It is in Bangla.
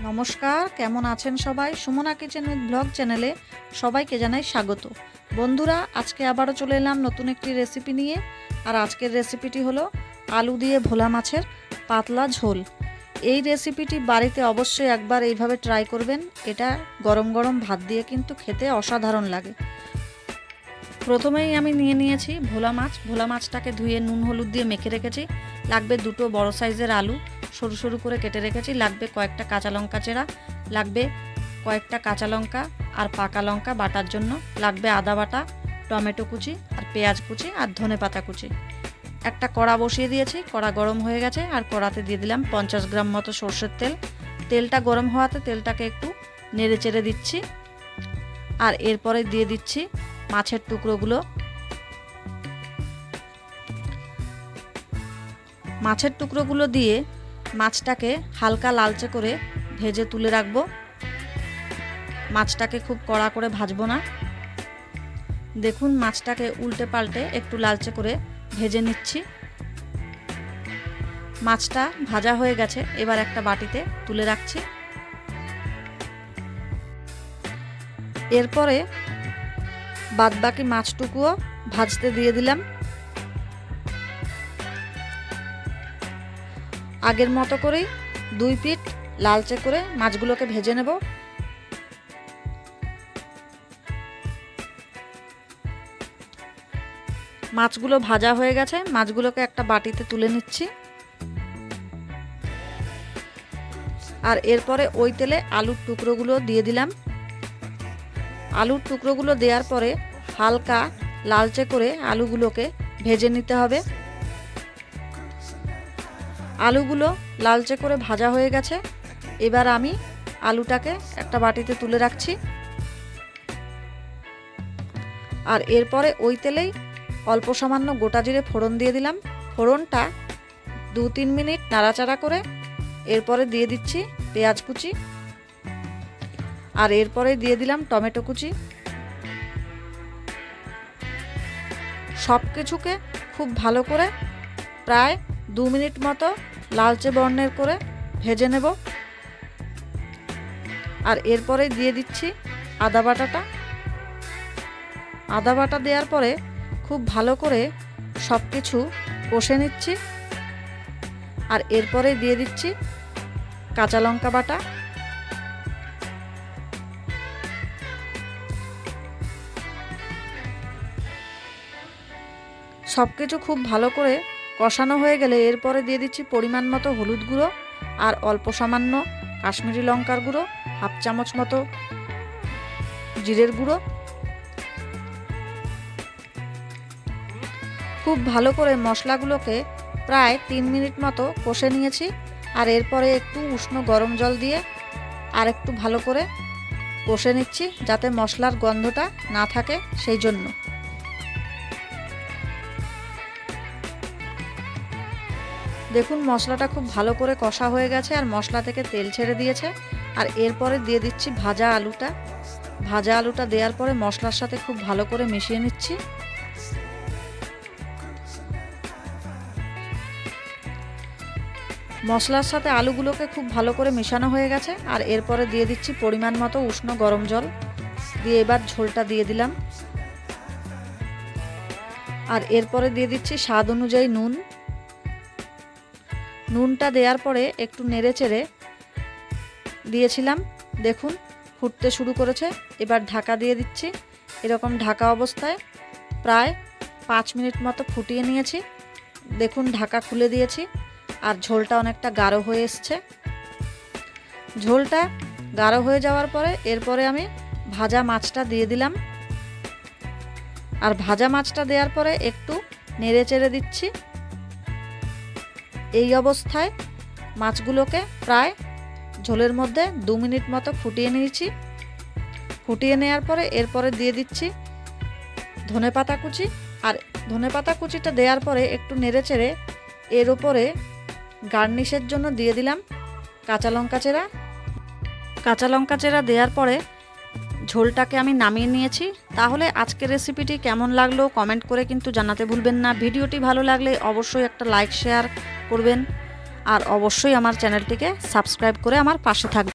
नमस्कार केमन आছেন সবাই সুমনা কিচেন উইথ ব্লগ চ্যানেলে সবাইকে জানাই স্বাগত। বন্ধুরা আজকে আবারও চলে এলাম নতুন একটি রেসিপি নিয়ে। আর আজকের রেসিপিটি হলো আলু দিয়ে ভোলা মাছের পাতলা ঝোল। এই রেসিপিটি বাড়িতে অবশ্যই একবার এইভাবে ট্রাই করবেন। এটা গরম গরম ভাত দিয়ে কিন্তু খেতে অসাধারণ লাগে। প্রথমেই আমি নিয়ে নিয়েছি ভোলা মাছ। ভোলা মাছটাকে ধুয়ে নুন হলুদ দিয়ে মেখে রেখেছি। লাগবে দুটো বড় সাইজের আলু সরু সরু করে কেটে রেখেছি। লাগবে কয়েকটা কাঁচা লঙ্কা চেরা, লাগবে কয়েকটা কাঁচা লঙ্কা আর পাকা লঙ্কা বাটার জন্য, লাগবে আদা বাটা, টমেটো কুচি আর পেঁয়াজ কুচি আর ধনেপাতা কুচি। একটা কড়া বসিয়ে দিয়েছি, কড়া গরম হয়ে গেছে আর কড়াতে দিয়ে দিলাম 50 গ্রাম মতো সরষের তেল। তেলটা গরম হওয়াতে তেলটাকে একটু নেড়ে চেড়ে দিচ্ছি। আর এরপরে দিয়ে দিচ্ছি মাছের টুকরোগুলো। মাছের টুকরোগুলো দিয়ে মাছটাকে হালকা লালচে করে ভেজে তুলে রাখবো। মাছটাকে খুব কড়া করে ভাজবো না। দেখুন মাছটাকে উল্টে পাল্টে একটু লালচে করে ভেজে নিচ্ছি। মাছটা ভাজা হয়ে গেছে, এবার একটা বাটিতে তুলে রাখছি। এরপরে বাদবাকি মাছটুকুও ভাজতে দিয়ে দিলাম। আগের মতো করেই 2 পিঠ লালচে করে মাছগুলোকে ভেজে নেব। মাছগুলো ভাজা হয়ে গেছে, মাছগুলোকে একটা বাটিতে তুলে নিচ্ছি। আর এরপরে ওই তেলে আলুর টুকরোগুলো দিয়ে দিলাম। আলুর টুকরোগুলো দেওয়ার পরে হালকা লালচে করে আলুগুলোকে ভেজে নিতে হবে। আলুগুলো লালচে করে ভাজা হয়ে গেছে, এবার আমি আলুটাকে একটা বাটিতে তুলে রাখছি। আর এরপরে ওই তেলেই অল্প সামান্য গোটা জিরে ফোড়ন দিয়ে দিলাম। ফোড়নটা 2-3 মিনিট নাড়াচাড়া করে এরপরে দিয়ে দিচ্ছি পেঁয়াজ কুচি। আর এরপরে দিয়ে দিলাম টমেটো কুচি। সব কিছুকে খুব ভালো করে প্রায় 2 মিনিট মতো লালচে বর্ণের করে ভেজে নেব। আর এরপরে দিয়ে দিচ্ছি আদা বাটাটা। আদা বাটা দেওয়ার পরে খুব ভালো করে সব কিছু কষে নিচ্ছি। আর এরপরে দিয়ে দিচ্ছি কাঁচা লঙ্কা বাটা। সব কিছু খুব ভালো করে কষানো হয়ে গেলে এরপরে দিয়ে দিচ্ছি পরিমাণ মতো হলুদ গুঁড়ো আর অল্প সামান্য কাশ্মীরি লঙ্কার গুঁড়ো, 1/2 চামচ মতো জিরের গুঁড়ো। খুব ভালো করে মশলাগুলোকে প্রায় 3 মিনিট মতো কষে নিয়েছি। আর এরপরে একটু উষ্ণ গরম জল দিয়ে আর একটু ভালো করে কষে নিচ্ছি, যাতে মশলার গন্ধটা না থাকে সেই জন্য। দেখুন মশলাটা খুব ভালো করে কষা হয়ে গেছে আর মশলা থেকে তেল ছেড়ে দিয়েছে। আর এরপরে দিয়ে দিচ্ছি ভাজা আলুটা। ভাজা আলুটা দেওয়ার পরে মশলার সাথে খুব ভালো করে মিশিয়ে নিচ্ছি। মশলার সাথে আলুগুলোকে খুব ভালো করে মেশানো হয়ে গেছে। আর এরপরে দিয়ে দিচ্ছি পরিমাণ মতো উষ্ণ গরম জল দিয়ে এবার ঝোলটা দিয়ে দিলাম। আর এরপরে দিয়ে দিচ্ছি স্বাদ অনুযায়ী নুন। নুনটা দেওয়ার পরে একটু নেড়ে চেড়ে দিয়েছিলাম। দেখুন ফুটতে শুরু করেছে, এবার ঢাকা দিয়ে দিচ্ছি। এরকম ঢাকা অবস্থায় প্রায় 5 মিনিট মতো ফুটিয়ে নিয়েছি। দেখুন ঢাকা খুলে দিয়েছি আর ঝোলটা অনেকটা গাঢ় হয়ে এসছে। ঝোলটা গাঢ় হয়ে যাওয়ার পরে এরপরে আমি ভাজা মাছটা দিয়ে দিলাম। আর ভাজা মাছটা দেওয়ার পরে একটু নেড়ে চেড়ে দিচ্ছি। এই অবস্থায় মাছগুলোকে প্রায় ঝোলের মধ্যে 2 মিনিট মতো ফুটিয়ে নিয়েছি। ফুটিয়ে নেওয়ার পরে এরপরে দিয়ে দিচ্ছি ধনেপাতা কুচি। আর ধনেপাতা কুচিটা দেওয়ার পরে একটু নেড়ে চেড়ে এর উপরে গার্নিশের জন্য দিয়ে দিলাম কাঁচা লঙ্কা চেরা। কাঁচা লঙ্কা চেরা দেওয়ার পরে ঝোলটাকে আমি নামিয়ে নিয়েছি। তাহলে আজকের রেসিপিটি কেমন লাগলো কমেন্ট করে কিন্তু জানাতে ভুলবেন না। ভিডিওটি ভালো লাগলে অবশ্যই একটা লাইক শেয়ার করবেন আর অবশ্যই আমার চ্যানেলটিকে সাবস্ক্রাইব করে আমার পাশে থাকবেন।